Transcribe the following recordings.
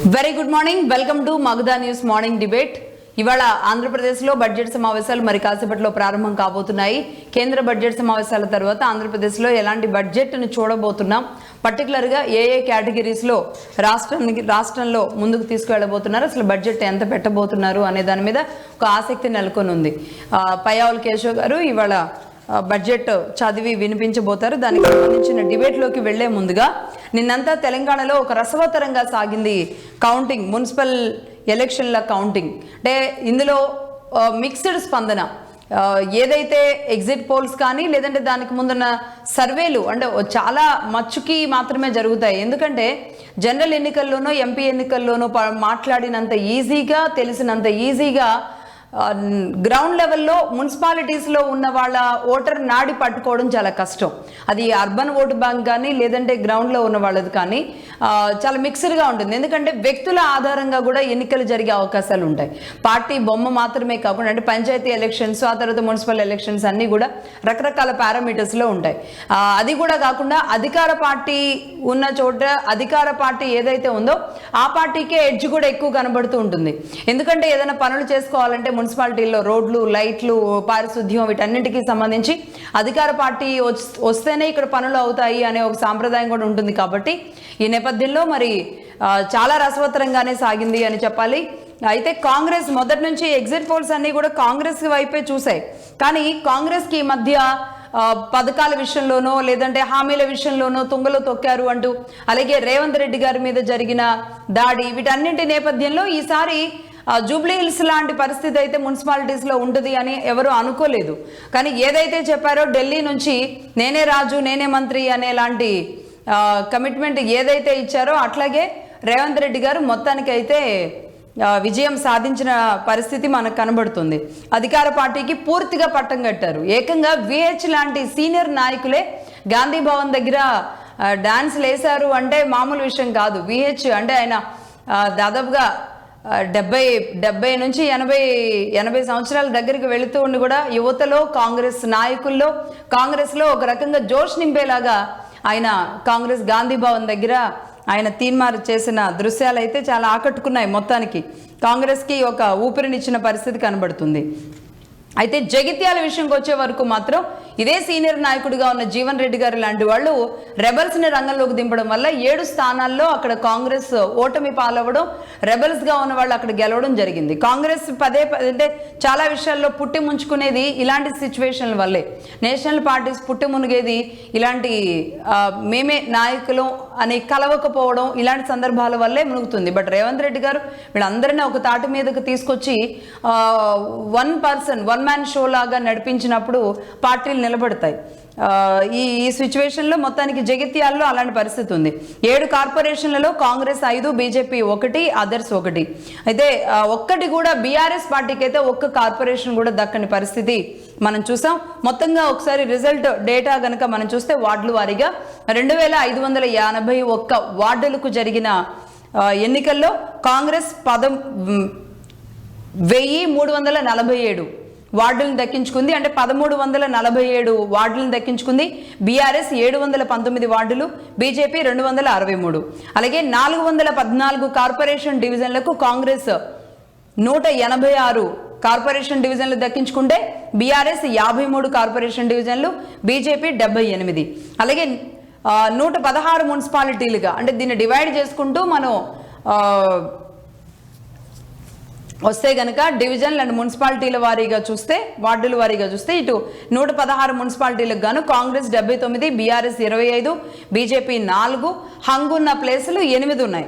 Very good morning, welcome to Magadha news morning debate. ఇవాళ ఆంధ్రప్రదేశ్లో budget సమావేశాలు మరి కాసేపట్లో ప్రారంభం కాబోతున్నాయి. కేంద్ర బడ్జెట్ సమావేశాల తర్వాత ఆంధ్రప్రదేశ్లో ఎలాంటి బడ్జెట్ను చూడబోతున్నాం, పర్టికులర్గా ఏ కేటగిరీస్లో రాష్ట్రంలో ముందుకు తీసుకువెళ్ళబోతున్నారు, అసలు బడ్జెట్ ఎంత పెట్టబోతున్నారు అనే దాని మీద ఒక ఆసక్తి నెలకొని ఉంది. పయ్యావుల కేశవ్ గారు ఇవాళ బడ్జెట్ చదివి వినిపించబోతారు. దానికి సంబంధించిన డిబేట్లోకి వెళ్లే ముందుగా నిన్నంతా తెలంగాణలో ఒక రసవత్తరంగా సాగింది కౌంటింగ్, మున్సిపల్ ఎలక్షన్ల కౌంటింగ్. అంటే ఇందులో మిక్స్డ్ స్పందన, ఏదైతే ఎగ్జిట్ పోల్స్ కానీ లేదంటే దానికి ముందున్న సర్వేలు అంటే చాలా మచ్చుకి మాత్రమే జరుగుతాయి. ఎందుకంటే జనరల్ ఎన్నికల్లోనో ఎంపీ ఎన్నికల్లోనో మాట్లాడినంత ఈజీగా తెలిసినంత ఈజీగా గ్రౌండ్ లెవెల్లో మున్సిపాలిటీస్లో ఉన్న వాళ్ళ ఓటర్ నాడి పట్టుకోవడం చాలా కష్టం. అది అర్బన్ ఓటు బ్యాంక్ కానీ లేదంటే గ్రౌండ్లో ఉన్న వాళ్ళది కానీ చాలా మిక్స్డ్గా ఉంటుంది. ఎందుకంటే వ్యక్తుల ఆధారంగా కూడా ఎన్నికలు జరిగే అవకాశాలు ఉంటాయి. పార్టీ బొమ్మ మాత్రమే కాకుండా అంటే పంచాయతీ ఎలక్షన్స్, ఆ తర్వాత మున్సిపల్ ఎలక్షన్స్ అన్నీ కూడా రకరకాల పారామీటర్స్లో ఉంటాయి. అది కూడా కాకుండా అధికార పార్టీ ఉన్న చోట అధికార పార్టీ ఏదైతే ఉందో ఆ పార్టీకే ఎడ్జ్ కూడా ఎక్కువ కనబడుతూ ఉంటుంది. ఎందుకంటే ఏదైనా పనులు చేసుకోవాలంటే మున్సిపాలిటీల్లో రోడ్లు, లైట్లు, పారిశుద్ధ్యం వీటన్నింటికి సంబంధించి అధికార పార్టీ వస్తేనే ఇక్కడ పనులు అవుతాయి అనే ఒక సాంప్రదాయం కూడా ఉంటుంది. కాబట్టి ఈ నేపథ్యంలో మరి చాలా రసవత్తరంగానే సాగింది అని చెప్పాలి. అయితే కాంగ్రెస్ మొదటి నుంచి ఎగ్జిట్ పోల్స్ అన్నీ కూడా కాంగ్రెస్ వైపే చూసాయి. కానీ కాంగ్రెస్కి ఈ మధ్య పథకాల విషయంలోనో లేదంటే హామీల విషయంలోనో తుంగలో తొక్కారు అంటూ, అలాగే రేవంత్ రెడ్డి గారి మీద జరిగిన దాడి, వీటన్నింటి నేపథ్యంలో ఈసారి జూబ్లీ హిల్స్ లాంటి పరిస్థితి అయితే మున్సిపాలిటీస్లో ఉంటుంది అని ఎవరు అనుకోలేదు. కానీ ఏదైతే చెప్పారో ఢిల్లీ నుంచి నేనే రాజు నేనే మంత్రి అనే లాంటి కమిట్మెంట్ ఏదైతే ఇచ్చారో అట్లాగే రేవంత్ రెడ్డి గారు మొత్తానికైతే విజయం సాధించిన పరిస్థితి మనకు కనబడుతుంది. అధికార పార్టీకి పూర్తిగా పట్టం కట్టారు. ఏకంగా విహెచ్ లాంటి సీనియర్ నాయకులే గాంధీ భవన్ దగ్గర డాన్స్లు వేశారు అంటే మామూలు విషయం కాదు. విహెచ్ అంటే ఆయన దాదాపుగా 70 నుంచి 80 సంవత్సరాల దగ్గరికి వెళుతూ ఉండి కూడా యువతలో, కాంగ్రెస్ నాయకుల్లో, కాంగ్రెస్లో ఒక రకంగా జోష్ నింపేలాగా ఆయన కాంగ్రెస్ గాంధీ భవన్ దగ్గర ఆయన తీన్మార్ చేసిన దృశ్యాలు అయితే చాలా ఆకట్టుకున్నాయి. మొత్తానికి కాంగ్రెస్కి ఒక ఊపిరినిచ్చిన పరిస్థితి కనబడుతుంది. అయితే జగిత్యాల విషయంకి వచ్చే వరకు మాత్రం ఇదే సీనియర్ నాయకుడిగా ఉన్న జీవన్ రెడ్డి గారు లాంటి వాళ్ళు రెబల్స్ని రంగంలోకి దింపడం వల్ల 7 స్థానాల్లో అక్కడ కాంగ్రెస్ ఓటమి పాలవ్వడం, రెబల్స్గా ఉన్న వాళ్ళు అక్కడ గెలవడం జరిగింది. కాంగ్రెస్ పదే అంటే చాలా విషయాల్లో పుట్టి ముంచుకునేది ఇలాంటి సిచ్యువేషన్ల వల్లే. నేషనల్ పార్టీస్ పుట్టి మునిగేది ఇలాంటి మేమే నాయకులు అని కలవకపోవడం, ఇలాంటి సందర్భాల వల్లే మునుగుతుంది. బట్ రేవంత్ రెడ్డి గారు వీళ్ళందరినీ ఒక తాటి మీదకు తీసుకొచ్చి వన్ మ్యాన్ షో లాగా నడిపించినప్పుడు పార్టీలు నిలబడతాయి. ఈ సిచ్యువేషన్లో మొత్తానికి జగిత్యాల్లో అలాంటి పరిస్థితి ఉంది. 7 కార్పొరేషన్లలో కాంగ్రెస్ 5, బీజేపీ 1, అదర్స్ 1. అయితే ఒక్కటి కూడా బీఆర్ఎస్ పార్టీకి అయితే ఒక్క కార్పొరేషన్ కూడా దక్కని పరిస్థితి మనం చూసాం. మొత్తంగా ఒకసారి రిజల్ట్ డేటా కనుక మనం చూస్తే వార్డుల వారీగా 2581 వార్డులకు జరిగిన ఎన్నికల్లో కాంగ్రెస్ 1347 వార్డులను దక్కించుకుంది. అంటే 1347 వార్డులను దక్కించుకుంది. బీఆర్ఎస్ 719 వార్డులు, బీజేపీ 263. అలాగే 414 కార్పొరేషన్ డివిజన్లకు కాంగ్రెస్ 186 కార్పొరేషన్ డివిజన్లు దక్కించుకుంటే బీఆర్ఎస్ 53 కార్పొరేషన్ డివిజన్లు, బీజేపీ 78. అలాగే 116 మున్సిపాలిటీలుగా అంటే దీన్ని డివైడ్ చేసుకుంటూ మనం వస్తే కనుక డివిజన్లు అండ్ మున్సిపాలిటీల వారీగా చూస్తే, వార్డుల వారీగా చూస్తే ఇటు 116 మున్సిపాలిటీలకు గాను కాంగ్రెస్ 79, బీఆర్ఎస్ 25, బీజేపీ 4, హంగ్ ఉన్న ప్లేసులు 8 ఉన్నాయి.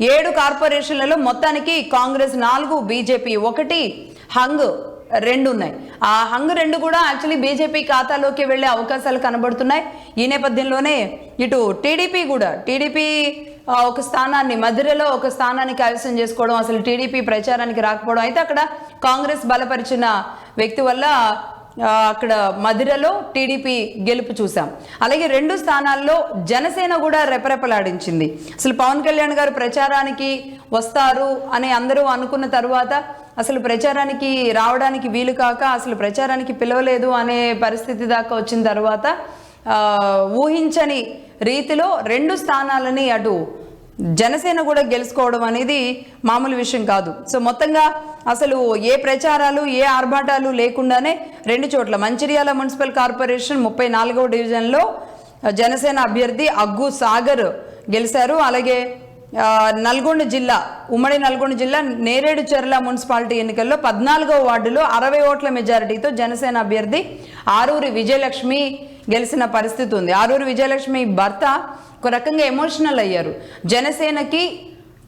7 కార్పొరేషన్లలో మొత్తానికి కాంగ్రెస్ 4, బీజేపీ 1, హంగ్ 2 ఉన్నాయి. ఆ హంగ్ 2 కూడా యాక్చువల్లీ బీజేపీ ఖాతాలోకి వెళ్లే అవకాశాలు కనబడుతున్నాయి. ఈ నేపథ్యంలోనే ఇటు టీడీపీ ఒక స్థానాన్ని, మధ్యలో ఒక స్థానాన్ని కైవసం చేసుకోవడం, అసలు టీడీపీ ప్రచారానికి రాకపోవడం, అయితే అక్కడ కాంగ్రెస్ బలపరిచిన వ్యక్తి వల్ల అక్కడ మధిరలో టీడీపీ గెలుపు చూసాం. అలాగే 2 స్థానాల్లో జనసేన కూడా రెపరెపలాడించింది. అసలు పవన్ కళ్యాణ్ గారు ప్రచారానికి వస్తారు అని అందరూ అనుకున్న తర్వాత అసలు ప్రచారానికి రావడానికి వీలు కాక అసలు ప్రచారానికి పిలవలేదు అనే పరిస్థితి దాకా వచ్చిన తర్వాత ఊహించని రీతిలో 2 స్థానాలని అటు జనసేన కూడా గెలుచుకోవడం అనేది మామూలు విషయం కాదు. సో మొత్తంగా అసలు ఏ ప్రచారాలు ఏ ఆర్భాటాలు లేకుండానే 2 చోట్ల మంచిర్యాల మున్సిపల్ కార్పొరేషన్ 34వ డివిజన్లో జనసేన అభ్యర్థి అగ్గు సాగర్ గెలిచారు. అలాగే నల్గొండ జిల్లా ఉమ్మడి నల్గొండ జిల్లా నేరేడుచెర్ల మున్సిపాలిటీ ఎన్నికల్లో 14వ వార్డులో 60 ఓట్ల మెజారిటీతో జనసేన అభ్యర్థి ఆరూరి విజయలక్ష్మి గెలిచిన పరిస్థితి ఉంది. ఆరూరి విజయలక్ష్మి భర్త ఒక రకంగా ఎమోషనల్ అయ్యారు. జనసేనకి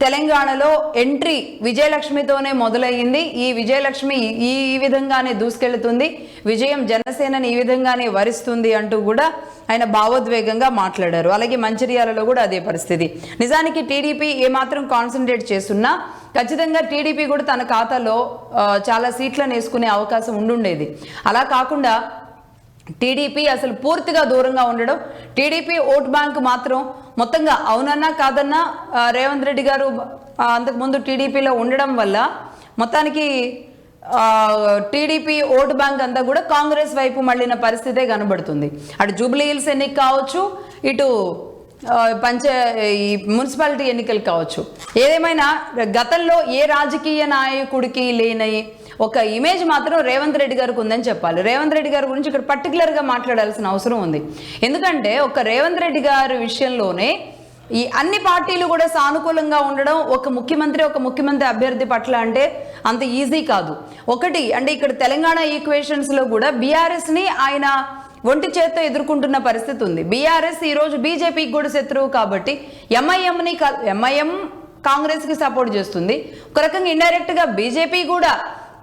తెలంగాణలో ఎంట్రీ విజయలక్ష్మితోనే మొదలయ్యింది. ఈ విజయలక్ష్మి ఈ విధంగానే దూసుకెళ్తుంది, విజయం జనసేనని ఈ విధంగానే వరిస్తుంది అంటూ కూడా ఆయన భావోద్వేగంగా మాట్లాడారు. అలాగే మంచిర్యాలలో కూడా అదే పరిస్థితి. నిజానికి టీడీపీ ఏమాత్రం కాన్సన్ట్రేట్ చేస్తున్నా ఖచ్చితంగా టీడీపీ కూడా తన ఖాతాలో చాలా సీట్లను వేసుకునే అవకాశం ఉండుండేది. అలా కాకుండా టీడీపీ అసలు పూర్తిగా దూరంగా ఉండడం, టీడీపీ ఓట్ బ్యాంక్ మాత్రం మొత్తంగా అవునన్నా కాదన్నా రేవంత్ రెడ్డి గారు అంతకుముందు టీడీపీలో ఉండడం వల్ల మొత్తానికి టీడీపీ ఓటు బ్యాంక్ అంతా కూడా కాంగ్రెస్ వైపు మళ్ళిన పరిస్థితే కనబడుతుంది. అటు జూబ్లీ హిల్స్ ఎన్నిక కావచ్చు, ఇటు ఈ మున్సిపాలిటీ ఎన్నికలు కావచ్చు. ఏదేమైనా గతంలో ఏ రాజకీయ నాయకుడికి లేని ఒక ఇమేజ్ మాత్రం రేవంత్ రెడ్డి గారికి ఉందని చెప్పాలి. రేవంత్ రెడ్డి గారి గురించి ఇక్కడ పర్టికులర్గా మాట్లాడాల్సిన అవసరం ఉంది. ఎందుకంటే ఒక రేవంత్ రెడ్డి గారి విషయంలోనే ఈ అన్ని పార్టీలు కూడా సానుకూలంగా ఉండడం ఒక ముఖ్యమంత్రి అభ్యర్థి పట్ల అంటే అంత ఈజీ కాదు. ఒకటి అంటే ఇక్కడ తెలంగాణ ఈక్వేషన్స్లో కూడా బీఆర్ఎస్ని ఆయన ఒంటి చేత్తో ఎదుర్కొంటున్న పరిస్థితి ఉంది. బీఆర్ఎస్ ఈరోజు బీజేపీకి కూడా శత్రువు కాబట్టి ఎంఐఎం కాంగ్రెస్కి సపోర్ట్ చేస్తుంది. ఒక రకంగా ఇండైరెక్ట్గా బీజేపీ కూడా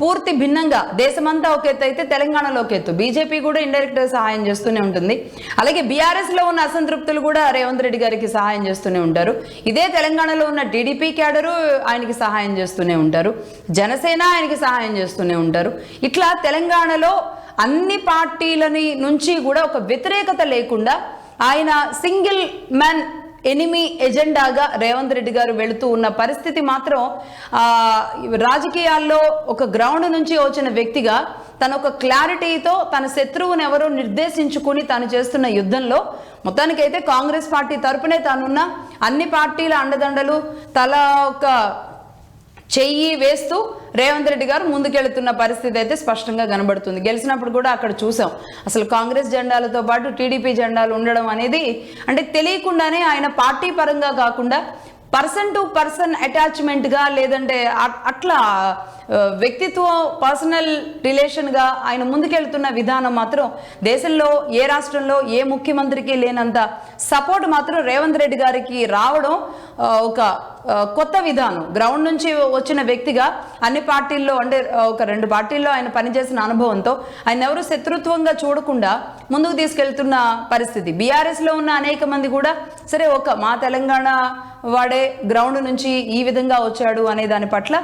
పూర్తి భిన్నంగా దేశమంతా ఒక ఎత్తు అయితే తెలంగాణలో ఒక ఎత్తు, బీజేపీ కూడా ఇండైరెక్ట్గా సహాయం చేస్తూనే ఉంటుంది. అలాగే బీఆర్ఎస్లో ఉన్న అసంతృప్తులు కూడా రేవంత్ రెడ్డి గారికి సహాయం చేస్తూనే ఉంటారు. ఇదే తెలంగాణలో ఉన్న టీడీపీ క్యాడరు ఆయనకి సహాయం చేస్తూనే ఉంటారు, జనసేన ఆయనకి సహాయం చేస్తూనే ఉంటారు. ఇట్లా తెలంగాణలో అన్ని పార్టీలని నుంచి కూడా ఒక వ్యతిరేకత లేకుండా ఆయన సింగిల్ మ్యాన్ ఎనిమీ ఎజెండాగా రేవంత్ రెడ్డి గారు వెళుతూ ఉన్న పరిస్థితి మాత్రం రాజకీయాల్లో ఒక గ్రౌండ్ నుంచి వచ్చిన వ్యక్తిగా తన ఒక క్లారిటీతో తన శత్రువుని ఎవరో నిర్దేశించుకుని తను చేస్తున్న యుద్ధంలో మొత్తానికైతే కాంగ్రెస్ పార్టీ తరపునే తానున్న అన్ని పార్టీల అండదండలు తల ఒక చెయ్యి వేస్తూ రేవంత్ రెడ్డి గారు ముందుకెళ్తున్న పరిస్థితి అయితే స్పష్టంగా కనబడుతుంది. గెలిచినప్పుడు కూడా అక్కడ చూసాం అసలు కాంగ్రెస్ జెండాలతో పాటు టీడీపీ జెండాలు ఉండడం అనేది అంటే తెలియకుండానే ఆయన పార్టీ పరంగా కాకుండా పర్సన్ టు పర్సన్ అటాచ్మెంట్గా లేదంటే అట్లా వ్యక్తిత్వం పర్సనల్ రిలేషన్గా ఆయన ముందుకెళ్తున్న విధానం మాత్రం దేశంలో ఏ రాష్ట్రంలో ఏ ముఖ్యమంత్రికి లేనంత సపోర్ట్ మాత్రం రేవంత్ రెడ్డి గారికి రావడం ఒక కొత్త విధానం. గ్రౌండ్ నుంచి వచ్చిన వ్యక్తిగా అన్ని పార్టీల్లో అంటే ఒక 2 పార్టీల్లో ఆయన పనిచేసిన అనుభవంతో ఆయన ఎవరు శత్రుత్వంగా చూడకుండా ముందుకు తీసుకెళ్తున్న పరిస్థితి. బీఆర్ఎస్లో ఉన్న అనేక మంది కూడా సరే మా తెలంగాణ వాడే గ్రౌండ్ నుంచి ఈ విధంగా వచ్చాడు అనే దాని పట్ల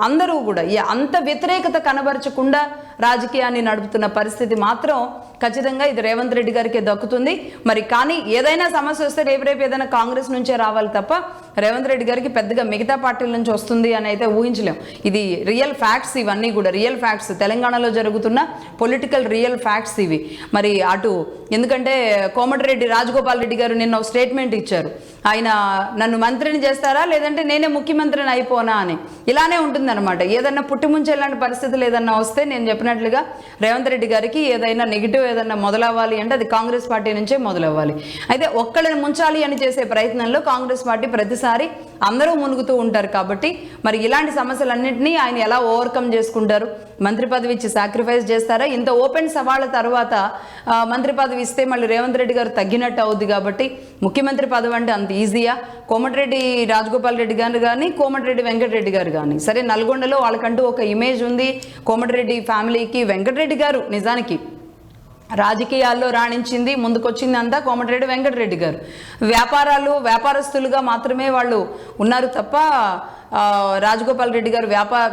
అందరూ కూడా అంత వ్యతిరేకత కనబరచకుండా రాజకీయాన్ని నడుపుతున్న పరిస్థితి మాత్రం ఖచ్చితంగా ఇది రేవంత్ రెడ్డి గారికి దక్కుతుంది. మరి కానీ ఏదైనా సమస్య వస్తే రేపు ఏదైనా కాంగ్రెస్ నుంచే రావాలి తప్ప రేవంత్ రెడ్డి గారికి పెద్దగా మిగతా పార్టీల నుంచి వస్తుంది అని అయితే ఊహించలేం. ఇది రియల్ ఫ్యాక్ట్స్, ఇవన్నీ కూడా రియల్ ఫ్యాక్ట్స్, తెలంగాణలో జరుగుతున్న పొలిటికల్ రియల్ ఫ్యాక్ట్స్ ఇవి. మరి అటు ఎందుకంటే కోమటిరెడ్డి రాజగోపాల్ రెడ్డి గారు నిన్న ఒక స్టేట్మెంట్ ఇచ్చారు, ఆయన నన్ను మంత్రిని చేస్తారా లేదంటే నేనే ముఖ్యమంత్రిని అయిపోనా అని. ఇలానే ఉంటుందన్నమాట. ఏదన్నా పుట్టిముంచేలాంటి పరిస్థితులు ఏదన్నా వస్తే నేను చెప్పినట్లుగా రేవంత్ రెడ్డి గారికి ఏదైనా నెగిటివ్ ఏదన్నా మొదలవ్వాలి అంటే అది కాంగ్రెస్ పార్టీ నుంచే మొదలవ్వాలి. అయితే ఒక్కళ్ళని ముంచాలి అని చేసే ప్రయత్నంలో కాంగ్రెస్ పార్టీ ప్రతిసారి అందరూ మునుగుతూ ఉంటారు. కాబట్టి మరి ఇలాంటి సమస్యలన్నింటినీ ఆయన ఎలా ఓవర్కమ్ చేసుకుంటారు? మంత్రి పదవి ఇచ్చి సాక్రిఫైస్ చేస్తారా? ఇంత ఓపెన్ సవాళ్ళ తర్వాత మంత్రి పదవి ఇస్తే మళ్ళీ రేవంత్ రెడ్డి గారు తగ్గినట్టు అవుద్ది. కాబట్టి ముఖ్యమంత్రి పదవి అంటే అంత ఈజీయా? కోమటిరెడ్డి రాజగోపాల్ రెడ్డి గారు కానీ కోమటిరెడ్డి వెంకటరెడ్డి గారు కానీ సరే నల్గొండలో వాళ్ళకంటూ ఒక ఇమేజ్ ఉంది. కోమటిరెడ్డి ఫ్యామిలీకి వెంకటరెడ్డి గారు నిజానికి రాజకీయాల్లో రాణించింది, ముందుకొచ్చింది అంతా కోమటిరెడ్డి వెంకటరెడ్డి గారు. వ్యాపారస్తులుగా మాత్రమే వాళ్ళు ఉన్నారు తప్ప రాజగోపాల్ రెడ్డి గారు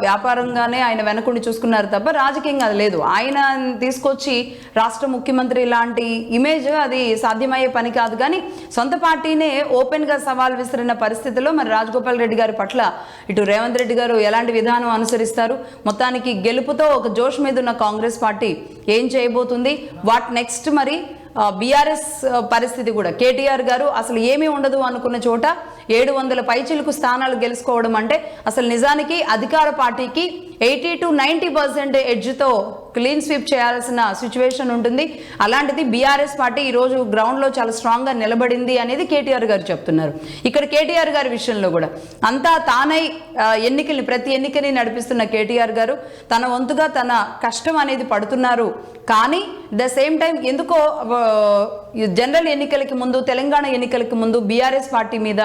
వ్యాపారంగానే ఆయన వెనకుండి చూసుకున్నారు తప్ప రాజకీయంగా అది లేదు. ఆయన తీసుకొచ్చి రాష్ట్ర ముఖ్యమంత్రి లాంటి ఇమేజ్ అది సాధ్యమయ్యే పని కాదు. కానీ సొంత పార్టీనే ఓపెన్గా సవాల్ విసిరిన పరిస్థితిలో మరి రాజగోపాల్ రెడ్డి గారి పట్ల ఇటు రేవంత్ రెడ్డి గారు ఎలాంటి విధానం అనుసరిస్తారు? మొత్తానికి గెలుపుతో ఒక జోష్ మీద ఉన్న కాంగ్రెస్ పార్టీ ఏం చేయబోతుంది? What next? మరి బీఆర్ఎస్ పరిస్థితి కూడా కేటీఆర్ గారు అసలు ఏమీ ఉండదు అనుకున్న చోట 700 పైచిలకు స్థానాలు గెలుచుకోవడం అంటే అసలు నిజానికి అధికార పార్టీకి 80 to 90% ఎడ్జ్తో క్లీన్ స్వీప్ చేయాల్సిన సిచ్యువేషన్ ఉంటుంది. అలాంటిది బీఆర్ఎస్ పార్టీ ఈరోజు గ్రౌండ్లో చాలా స్ట్రాంగ్గా నిలబడింది అనేది కేటీఆర్ గారు చెప్తున్నారు. ఇక్కడ కేటీఆర్ గారి విషయంలో కూడా అంతా తానై ప్రతి ఎన్నికని నడిపిస్తున్న కేటీఆర్ గారు తన వంతుగా తన కష్టం అనేది పడుతున్నారు. కానీ ద సేమ్ టైం ఎందుకో జనరల్ ఎన్నికలకి ముందు, తెలంగాణ ఎన్నికలకి ముందు బీఆర్ఎస్ పార్టీ మీద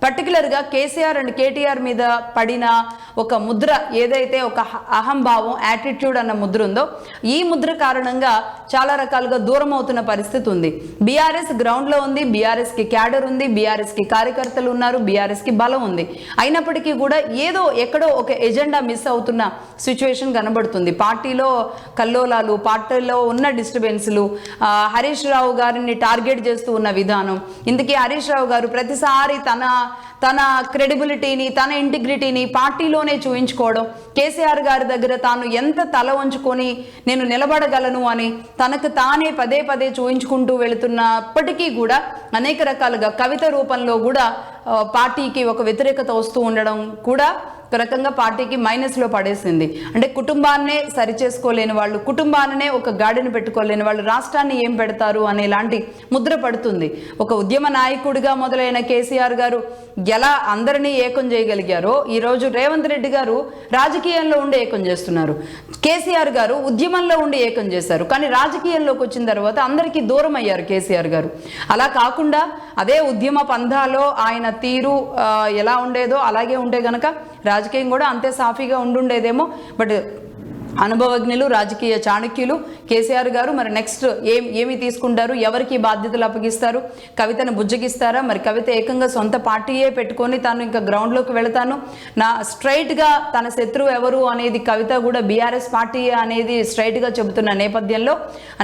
పర్టికులర్గా కేసీఆర్ అండ్ కేటీఆర్ మీద పడిన ఒక ముద్ర ఏదైతే ఒక అహంభావం, యాటిట్యూడ్ అన్న ముద్ర ఉందో ఈ ముద్ర కారణంగా చాలా రకాలుగా దూరం అవుతున్న పరిస్థితి ఉంది. బీఆర్ఎస్ గ్రౌండ్లో ఉంది, బీఆర్ఎస్కి క్యాడర్ ఉంది, బీఆర్ఎస్కి కార్యకర్తలు ఉన్నారు, బీఆర్ఎస్కి బలం ఉంది. అయినప్పటికీ కూడా ఏదో ఎక్కడో ఒక ఎజెండా మిస్ అవుతున్న సిచ్యువేషన్ కనబడుతుంది. పార్టీలో కల్లోలాలు, పార్టీలో ఉన్న డిస్టర్బెన్స్లు, హరీష్ రావు గారిని టార్గెట్ చేస్తూ ఉన్న విధానం. ఇందుకే హరీష్ రావు గారు ప్రతిసారి తన క్రెడిబిలిటీని, తన ఇంటిగ్రిటీని పార్టీలోనే చూయించుకోవడం, కేసీఆర్ గారి దగ్గర తాను ఎంత తల వంచుకొని నేను నిలబడగలను అని తనకు తానే పదే పదే చూయించుకుంటూ వెళుతున్నప్పటికీ కూడా అనేక రకాలుగా కవిత రూపంలో కూడా పార్టీకి ఒక వ్యతిరేకత వస్తూ ఉండడం కూడా ఒక రకంగా పార్టీకి మైనస్లో పడేసింది. అంటే కుటుంబాన్నే సరిచేసుకోలేని వాళ్ళు, కుటుంబాన్నే ఒక గాడిని పెట్టుకోలేని వాళ్ళు రాష్ట్రాన్ని ఏం పెడతారు అనేలాంటి ముద్ర పడుతుంది. ఒక ఉద్యమ నాయకుడిగా మొదలైన కేసీఆర్ గారు ఎలా అందరినీ ఏకం చేయగలిగారో ఈరోజు రేవంత్ రెడ్డి గారు రాజకీయంలో ఉండి ఏకం చేస్తున్నారు. కేసీఆర్ గారు ఉద్యమంలో ఉండి ఏకం చేశారు, కానీ రాజకీయంలోకి వచ్చిన తర్వాత అందరికీ దూరం అయ్యారు కేసీఆర్ గారు. అలా కాకుండా అదే ఉద్యమ పంధాలో ఆయన తీరు ఎలా ఉండేదో అలాగే ఉంటే గనక రాజకీయం కూడా అంతే సాఫీగా ఉండుండేదేమో. బట్ అనుభవజ్ఞులు, రాజకీయ చాణక్యులు కేసీఆర్ గారు మరి నెక్స్ట్ ఏమి తీసుకుంటారు, ఎవరికి బాధ్యతలు అప్పగిస్తారు, కవితను బుజ్జగిస్తారా, మరి కవిత ఏకంగా సొంత పార్టీయే పెట్టుకొని తాను ఇంకా గ్రౌండ్లోకి వెళతాను, నా స్ట్రైట్గా తన శత్రువు ఎవరు అనేది కవిత కూడా బీఆర్ఎస్ పార్టీ అనేది స్ట్రైట్గా చెబుతున్న నేపథ్యంలో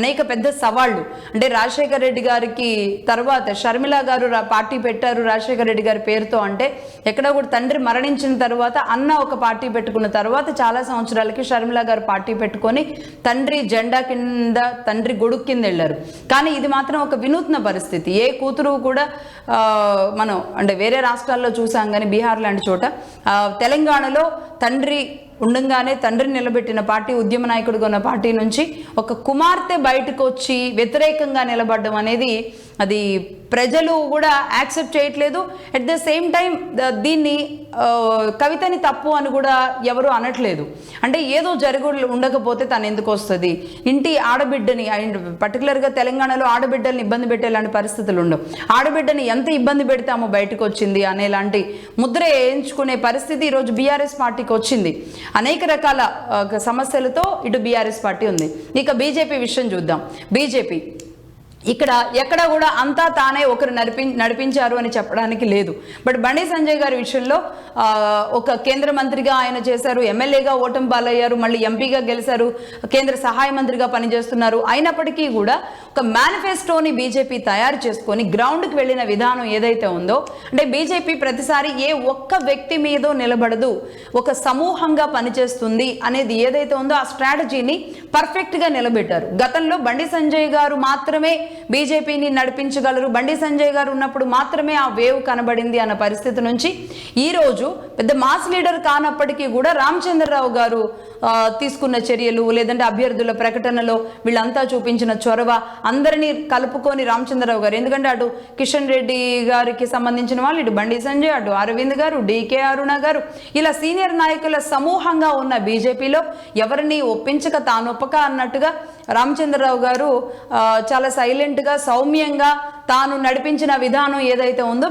అనేక పెద్ద సవాళ్ళు. అంటే రాజశేఖర రెడ్డి గారికి తర్వాత షర్మిల గారు పార్టీ పెట్టారు రాజశేఖర రెడ్డి గారి పేరుతో. అంటే ఎక్కడ కూడా తండ్రి మరణించిన తర్వాత అన్న ఒక పార్టీ పెట్టుకున్న తర్వాత చాలా సంవత్సరాలకి షర్మిల గారు పార్టీ పెట్టుకొని తండ్రి జెండా కింద, తండ్రి గొడుగు కింద వెళ్ళారు. కానీ ఇది మాత్రం ఒక వినూత్న పరిస్థితి. ఏ కూతురు కూడా మనం అంటే వేరే రాష్ట్రాల్లో చూసాం, కానీ బీహార్ లాంటి చోట తెలంగాణలో తండ్రి ఉండంగానే తండ్రిని నిలబెట్టిన పార్టీ, ఉద్యమ నాయకుడిగా ఉన్న పార్టీ నుంచి ఒక కుమార్తె బయటకు వచ్చి వ్యతిరేకంగా నిలబడడం అనేది అది ప్రజలు కూడా యాక్సెప్ట్ చేయట్లేదు. అట్ ద సేమ్ టైం దీన్ని కవితని తప్పు అని కూడా ఎవరు అనట్లేదు. అంటే ఏదో ఉండకపోతే తను ఎందుకు వస్తుంది, ఇంటి ఆడబిడ్డని, పర్టికులర్గా తెలంగాణలో ఆడబిడ్డల్ని ఇబ్బంది పెట్టేలాంటి పరిస్థితులు ఉండవు. ఆడబిడ్డని ఎంత ఇబ్బంది పెడితే బయటకు వచ్చింది అనేలాంటి ముద్ర వేయించుకునే పరిస్థితి ఈరోజు బీఆర్ఎస్ పార్టీకి వచ్చింది. అనేక రకాల సమస్యలతో ఇటు బీఆర్ఎస్ పార్టీ ఉంది. ఇక బీజేపీ విషయం చూద్దాం. బీజేపీ ఇక్కడ ఎక్కడ కూడా అంతా తానే ఒకరు నడిపించారు అని చెప్పడానికి లేదు. బట్ బండి సంజయ్ గారి విషయంలో ఒక కేంద్ర మంత్రిగా ఆయన చేశారు, ఎమ్మెల్యేగా ఓటమి పాలయ్యారు, మళ్ళీ ఎంపీగా గెలిచారు, కేంద్ర సహాయ మంత్రిగా పనిచేస్తున్నారు. అయినప్పటికీ కూడా ఒక మేనిఫెస్టోని బీజేపీ తయారు చేసుకొని గ్రౌండ్కి వెళ్ళిన విధానం ఏదైతే ఉందో, అంటే బీజేపీ ప్రతిసారి ఏ ఒక్క వ్యక్తి మీదో నిలబడదు, ఒక సమూహంగా పనిచేస్తుంది అనేది ఏదైతే ఉందో ఆ స్ట్రాటజీని పర్ఫెక్ట్గా నిలబెట్టారు. గతంలో బండి సంజయ్ గారు మాత్రమే బీజేపీని నడిపించగలరు, బండి సంజయ్ గారు ఉన్నప్పుడు మాత్రమే ఆ వేవ్ కనబడింది అన్న పరిస్థితి నుంచి ఈరోజు పెద్ద మాస్ లీడర్ కానప్పటికీ కూడా రామచంద్రరావు గారు తీసుకున్న చర్యలు, లేదంటే అభ్యర్థుల ప్రకటనలో వీళ్ళంతా చూపించిన చొరవ, అందరినీ కలుపుకొని రామచంద్రరావు గారు, ఎందుకంటే అటు కిషన్ రెడ్డి గారికి సంబంధించిన వాళ్ళు, ఇటు బండి సంజయ్, అటు అరవింద్ గారు, డీకే అరుణ గారు, ఇలా సీనియర్ నాయకుల సమూహంగా ఉన్న బీజేపీలో ఎవరిని ఒప్పించక తానొప్పక అన్నట్టుగా రామచంద్రరావు గారు చాలా సైలెంట్గా, సౌమ్యంగా తాను నడిపించిన విధానం ఏదైతే ఉందో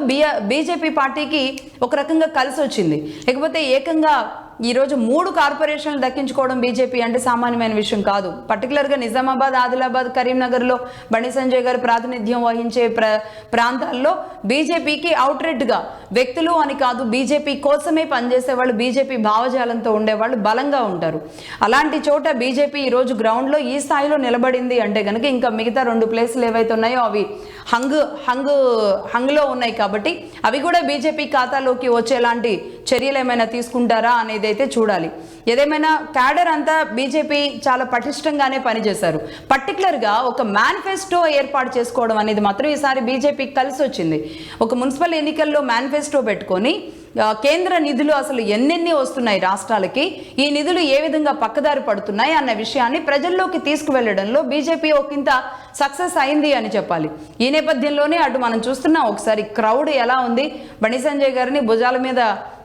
బీజేపీ పార్టీకి ఒక రకంగా కలిసి వచ్చింది. లేకపోతే ఏకంగా ఈరోజు 3 కార్పొరేషన్లు దక్కించుకోవడం బీజేపీ అంటే సామాన్యమైన విషయం కాదు. పర్టికులర్గా నిజామాబాద్, ఆదిలాబాద్, కరీంనగర్లో బండి సంజయ్ గారు ప్రాతినిధ్యం వహించే ప్రాంతాల్లో బీజేపీకి అవుట్రెట్గా వ్యక్తులు అని కాదు, బీజేపీ కోసమే పనిచేసే వాళ్ళు, బీజేపీ భావజాలంతో ఉండేవాళ్ళు బలంగా ఉంటారు. అలాంటి చోట బీజేపీ ఈరోజు గ్రౌండ్లో ఈ స్థాయిలో నిలబడింది అంటే కనుక ఇంకా మిగతా 2 ప్లేసులు ఏవైతే ఉన్నాయో అవి హంగ్లో ఉన్నాయి కాబట్టి అవి కూడా బీజేపీ ఖాతాలోకి వచ్చేలాంటి చర్యలు ఏమైనా తీసుకుంటారా అనేది అయితే చూడాలి. ఏదేమైనా క్యాడర్ అంతా బీజేపీ చాలా పటిష్టంగానే పనిచేశారు. పర్టికులర్గా ఒక మేనిఫెస్టో ఏర్పాటు చేసుకోవడం అనేది మాత్రం ఈసారి బీజేపీకి కలిసి వచ్చింది. ఒక మున్సిపల్ ఎన్నికల్లో మేనిఫెస్టో పెట్టుకొని కేంద్ర నిధులు అసలు ఎన్నెన్ని వస్తున్నాయి రాష్ట్రాలకి, ఈ నిధులు ఏ విధంగా పక్కదారి పడుతున్నాయి అన్న విషయాన్ని ప్రజల్లోకి తీసుకువెళ్లడంలో బీజేపీ ఒకంత సక్సెస్ అయింది అని చెప్పాలి. ఈ నేపథ్యంలోనే అటు మనం చూస్తున్నాం ఒకసారి క్రౌడ్ ఎలా ఉంది. బండి సంజయ్ గారిని భుజాల మీద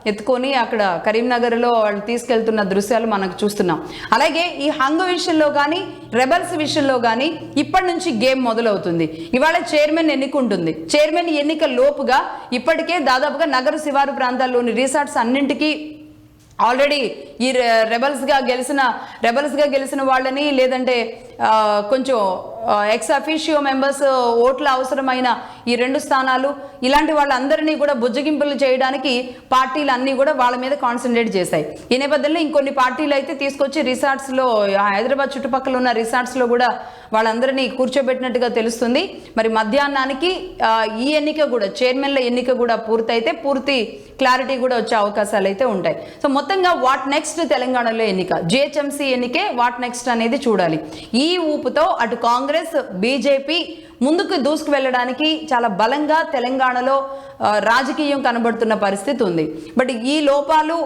ఎత్తుకొని అక్కడ కరీంనగర్లో వాళ్ళు తీసుకెళ్తున్న దృశ్యాలు మనకు చూస్తున్నాం. అలాగే ఈ హంగు విషయంలో కానీ రెబల్స్ విషయంలో కానీ ఇప్పటి నుంచి గేమ్ మొదలవుతుంది. ఇవాళ చైర్మన్ ఎన్నికుంటుంది. చైర్మన్ ఎన్నిక లోపుగా ఇప్పటికే దాదాపుగా నగర శివారు ప్రాంతాల్లోని రిసార్ట్స్ అన్నింటికీ ఆల్రెడీ ఈ రెబల్స్గా గెలిచిన వాళ్ళని, లేదంటే కొంచెం ఎక్స్ అఫీషియో మెంబర్స్ ఓట్ల అవసరమైన ఈ 2 స్థానాలు, ఇలాంటి వాళ్ళందరినీ కూడా బుజ్జగింపులు చేయడానికి పార్టీలు అన్నీ కూడా వాళ్ళ మీద కాన్సన్ట్రేట్ చేశాయి. ఈ నేపథ్యంలో ఇంకొన్ని పార్టీలు అయితే తీసుకొచ్చి రిసార్ట్స్లో, హైదరాబాద్ చుట్టుపక్కల ఉన్న రిసార్ట్స్లో కూడా వాళ్ళందరినీ కూర్చోబెట్టినట్టుగా తెలుస్తుంది. మరి మధ్యాహ్నానికి ఈ ఎన్నిక కూడా, చైర్మన్ల ఎన్నిక కూడా పూర్తయితే పూర్తి క్లారిటీ కూడా వచ్చే అవకాశాలు అయితే ఉంటాయి. సో మొత్తంగా వాట్ నెక్స్ట్ తెలంగాణలో ఎన్నిక, జిహెచ్ఎంసీ ఎన్నికే వాట్ నెక్స్ట్ అనేది చూడాలి. ఈ ఊపుతో అటు కాంగ్రెస్, బీజేపీ ముందుకు దూసుకు వెళ్ళడానికి చాలా బలంగా తెలంగాణలో రాజకీయం కనబడుతున్న పరిస్థితి ఉంది. బట్ ఈ లోపాలు,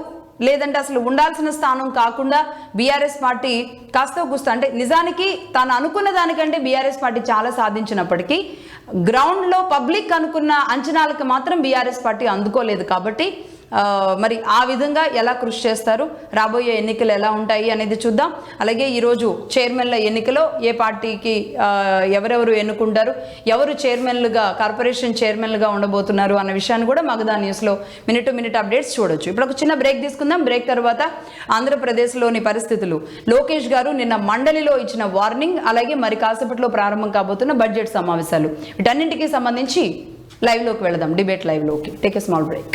లేదంటే అసలు ఉండాల్సిన స్థానం కాకుండా బీఆర్ఎస్ పార్టీ కాస్త కూస్తా, అంటే నిజానికి తాను అనుకున్న దానికంటే బీఆర్ఎస్ పార్టీ చాలా సాధించినప్పటికీ గ్రౌండ్లో పబ్లిక్ అనుకున్న అంచనాలకు మాత్రం బీఆర్ఎస్ పార్టీ అందుకోలేదు. కాబట్టి మరి ఆ విధంగా ఎలా కృషి చేస్తారు, రాబోయే ఎన్నికలు ఎలా ఉంటాయి అనేది చూద్దాం. అలాగే ఈరోజు చైర్మన్ల ఎన్నికలో ఏ పార్టీకి ఎవరెవరు ఎన్నుకుంటారు, ఎవరు చైర్మన్లుగా, కార్పొరేషన్ చైర్మన్లుగా ఉండబోతున్నారు అన్న విషయాన్ని కూడా మగధా న్యూస్లో మినిట్ టు మినిట్ అప్డేట్స్ చూడొచ్చు. ఇప్పుడు ఒక చిన్న బ్రేక్ తీసుకుందాం. బ్రేక్ తర్వాత ఆంధ్రప్రదేశ్లోని పరిస్థితులు, లోకేష్ గారు నిన్న మండలిలో ఇచ్చిన వార్నింగ్, అలాగే మరి కాసేపట్లో ప్రారంభం కాబోతున్న బడ్జెట్ సమావేశాలు, వీటన్నింటికి సంబంధించి లైవ్లోకి వెళదాం, డిబేట్ లైవ్లోకి. Take a small break.